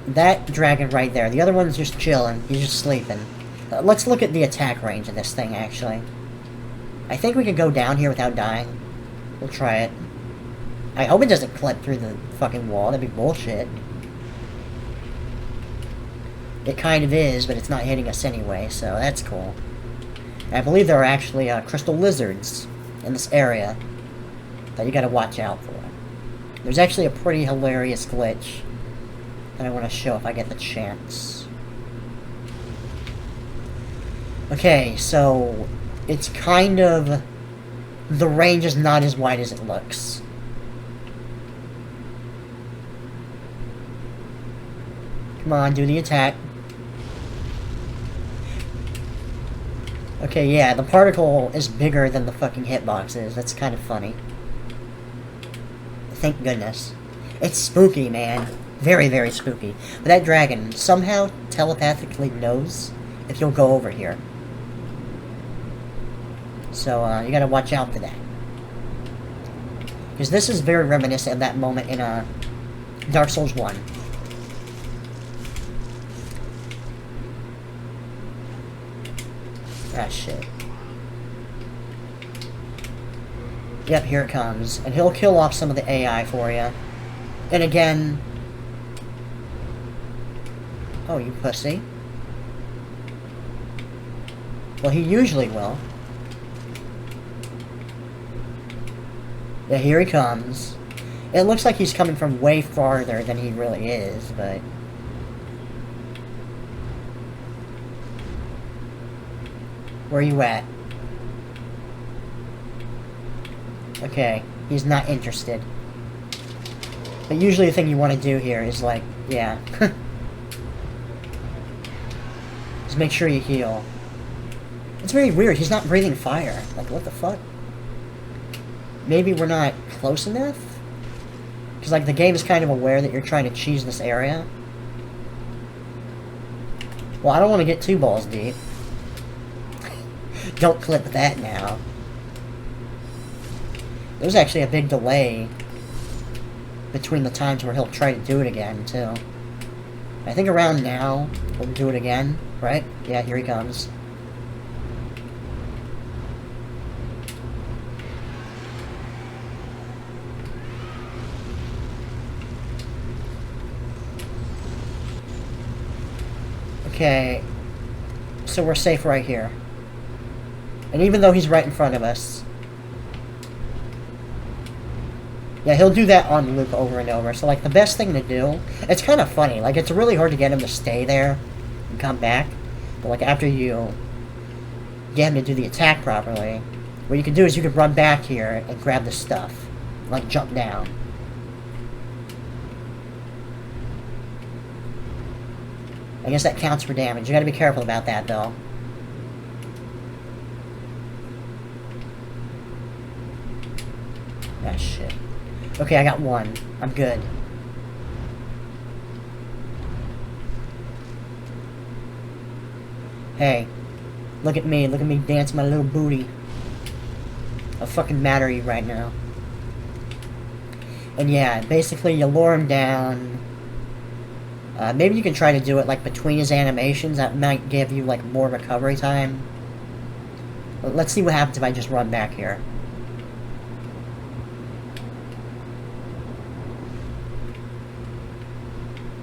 That dragon right there, the other one's just chilling. He's just sleeping. Let's look at the attack range of this thing, actually. I think we can go down here without dying. We'll try it. I hope it doesn't clip through the fucking wall. That'd be bullshit. It kind of is, but it's not hitting us anyway, so that's cool. And I believe there are actually crystal lizards in this area that you gotta watch out for. There's actually a pretty hilarious glitch that I want to show if I get the chance. Okay, so it's kind of... The range is not as wide as it looks. Come on, do the attack. Okay, yeah, the particle is bigger than the fucking hitbox is. That's kind of funny. Thank goodness. It's spooky, man. Very, very spooky. But that dragon somehow telepathically knows if you'll go over here. So, you gotta watch out for that. Because this is very reminiscent of that moment in, Dark Souls 1. Ah, shit. Yep, here it comes. And he'll kill off some of the AI for you. And again... Oh, you pussy. Well, he usually will. Yeah, here he comes. It looks like he's coming from way farther than he really is, but... Where are you at? Okay, he's not interested. But usually the thing you want to do here is like, yeah. Just make sure you heal. It's very weird, he's not breathing fire. Like, what the fuck? Maybe we're not close enough? Because, like, the game is kind of aware that you're trying to cheese this area. Well, I don't want to get too balls deep. Don't clip that now. There's actually a big delay between the times where he'll try to do it again, too. I think around now, he'll do it again, right? Yeah, here he comes. Okay, so we're safe right here. And even though he's right in front of us... Yeah, he'll do that on loop over and over. So, like, the best thing to do... It's kind of funny. Like, it's really hard to get him to stay there and come back. But, like, after you get him to do the attack properly, what you can do is you can run back here and grab the stuff. Like, jump down. I guess that counts for damage. You gotta be careful about that, though. Ah, shit. Okay, I got one. I'm good. Hey. Look at me dance my little booty. I'll fucking matter you right now. And yeah, basically you lure him down. Maybe you can try to do it, like, between his animations. That might give you, like, more recovery time. But let's see what happens if I just run back here.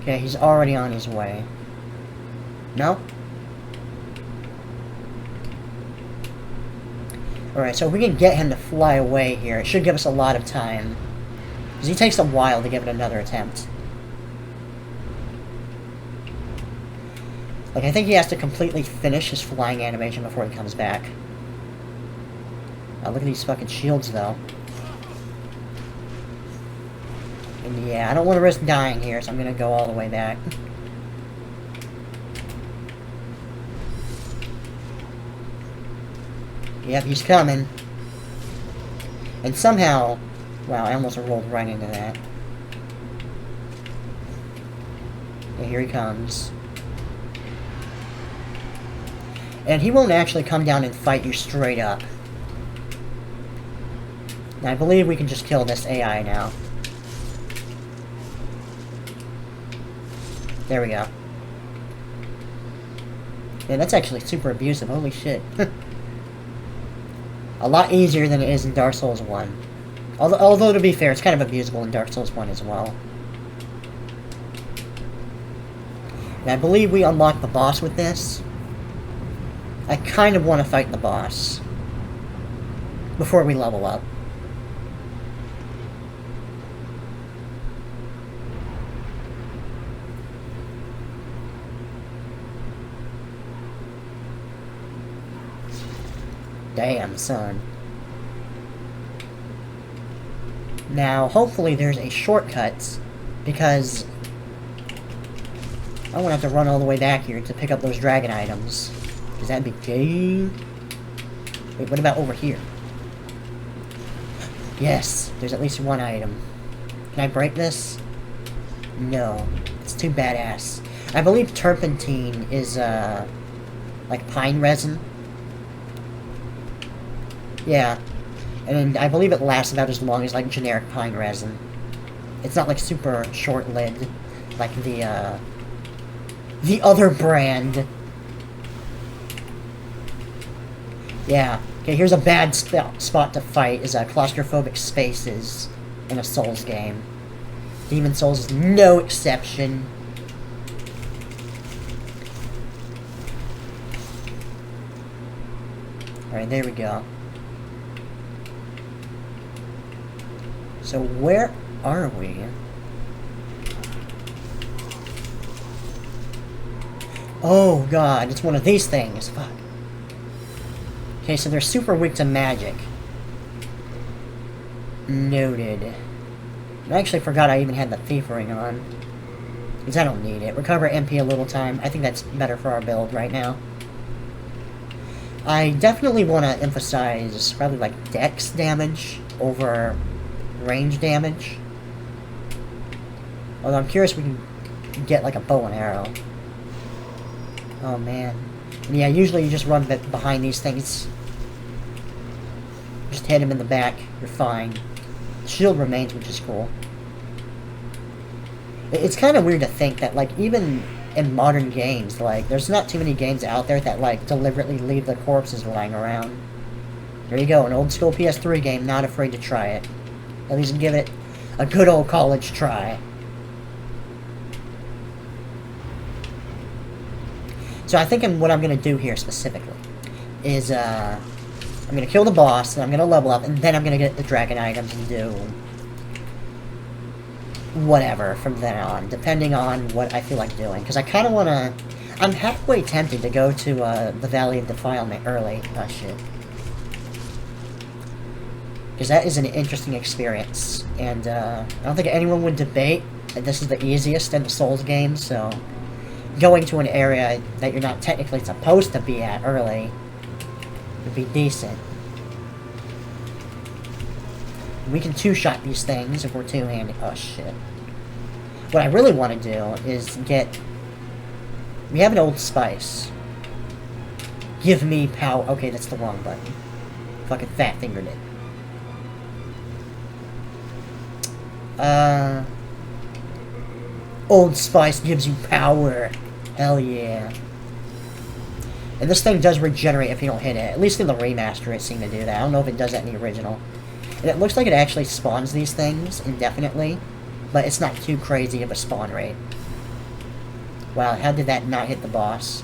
Okay, he's already on his way. No? Alright, so if we can get him to fly away here, it should give us a lot of time. Because he takes a while to give it another attempt. Like, I think he has to completely finish his flying animation before he comes back. Oh, look at these fucking shields, though. And yeah, I don't want to risk dying here, so I'm gonna go all the way back. Yep, he's coming. And somehow... Wow, I almost rolled right into that. Yeah, here he comes. And he won't actually come down and fight you straight up. And I believe we can just kill this AI now. There we go. Yeah, that's actually super abusive. Holy shit. A lot easier than it is in Dark Souls 1. Although, to be fair, it's kind of abusable in Dark Souls 1 as well. And I believe we unlock the boss with this. I kind of want to fight the boss before we level up. Damn, son. Now, hopefully there's a shortcut, because I won't have to run all the way back here to pick up those dragon items. Because that'd be gay. Wait, what about over here? Yes, there's at least one item. Can I break this? No. It's too badass. I believe turpentine is, like pine resin. Yeah. And I believe it lasts about as long as, like, generic pine resin. It's not, like, super short-lived, like the other brand. Yeah. Okay, here's a bad spot to fight, is claustrophobic spaces in a Souls game. Demon Souls is no exception. Alright, there we go. So where are we? Oh god, it's one of these things. Fuck. Okay, so they're super weak to magic. Noted. I actually forgot I even had the thief ring on. Because I don't need it. Recover MP a little time. I think that's better for our build right now. I definitely want to emphasize probably like dex damage over range damage. Although I'm curious if we can get like a bow and arrow. Oh man. And yeah, usually you just run behind these things. Just hit him in the back. You're fine. The shield remains, which is cool. It's kind of weird to think that, like, even in modern games, like, there's not too many games out there that, like, deliberately leave the corpses lying around. There you go, an old school PS3 game, not afraid to try it. At least give it a good old college try. So I think what I'm going to do here specifically is, I'm going to kill the boss, and I'm going to level up, and then I'm going to get the dragon items and do whatever from then on, depending on what I feel like doing. Because I kind of want to... I'm halfway tempted to go to the Valley of Defilement early. Oh, shit. Because that is an interesting experience. And I don't think anyone would debate that this is the easiest in the Souls games, so... going to an area that you're not technically supposed to be at early would be decent. We can two-shot these things if we're two-handed. Oh, shit. What I really want to do is get... We have an old spice. Give me power... Okay, that's the wrong button. Fucking fat-fingered it. Old spice gives you power. Hell yeah. And this thing does regenerate if you don't hit it. At least in the remaster it seemed to do that. I don't know if it does that in the original. And it looks like it actually spawns these things indefinitely, but it's not too crazy of a spawn rate. Wow, how did that not hit the boss?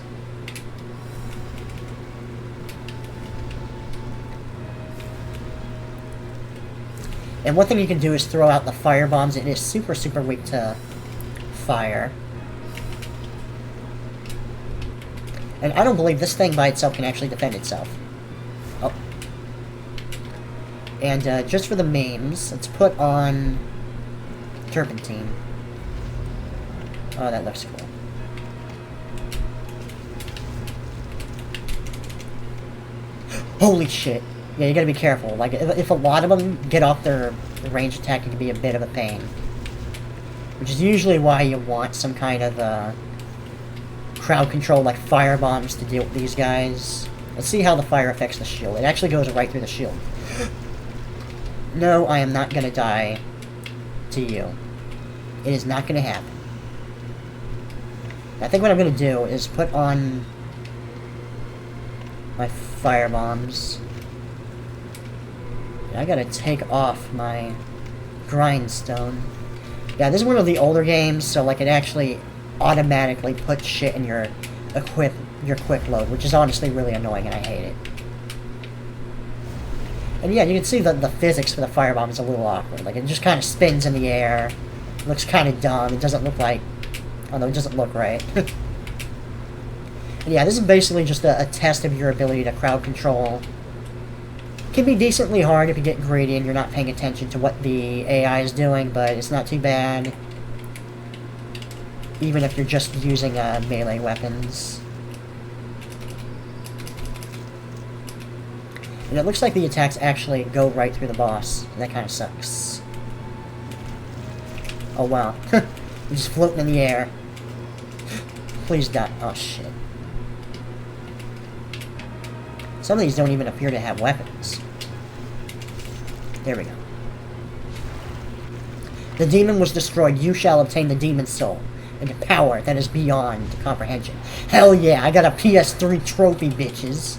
And one thing you can do is throw out the fire bombs. It is super, super weak to fire. And I don't believe this thing by itself can actually defend itself. Oh. And just for the memes, let's put on Turpentine. Oh, that looks cool. Holy shit. Yeah, you gotta be careful. Like, if a lot of them get off their range attack, it can be a bit of a pain. Which is usually why you want some kind of, crowd control, like fire bombs, to deal with these guys. Let's see how the fire affects the shield. It actually goes right through the shield. No, I am not gonna die to you. It is not gonna happen. I think what I'm gonna do is put on my fire bombs. I gotta take off my grindstone. Yeah, this is one of the older games, so like it actually automatically puts shit in your quick load, which is honestly really annoying and I hate it. And yeah, you can see that the physics for the firebomb is a little awkward. Like, it just kind of spins in the air. It looks kind of dumb. It doesn't look like... Oh no, it doesn't look right. And yeah, this is basically just a test of your ability to crowd control. It can be decently hard if you get greedy and you're not paying attention to what the AI is doing, but it's not too bad. Even if you're just using melee weapons. And it looks like the attacks actually go right through the boss. That kind of sucks. Oh wow. You're just floating in the air. Please die. Oh shit. Some of these don't even appear to have weapons. There we go. The demon was destroyed. You shall obtain the demon's soul. And a power that is beyond comprehension. Hell yeah, I got a PS3 trophy, bitches.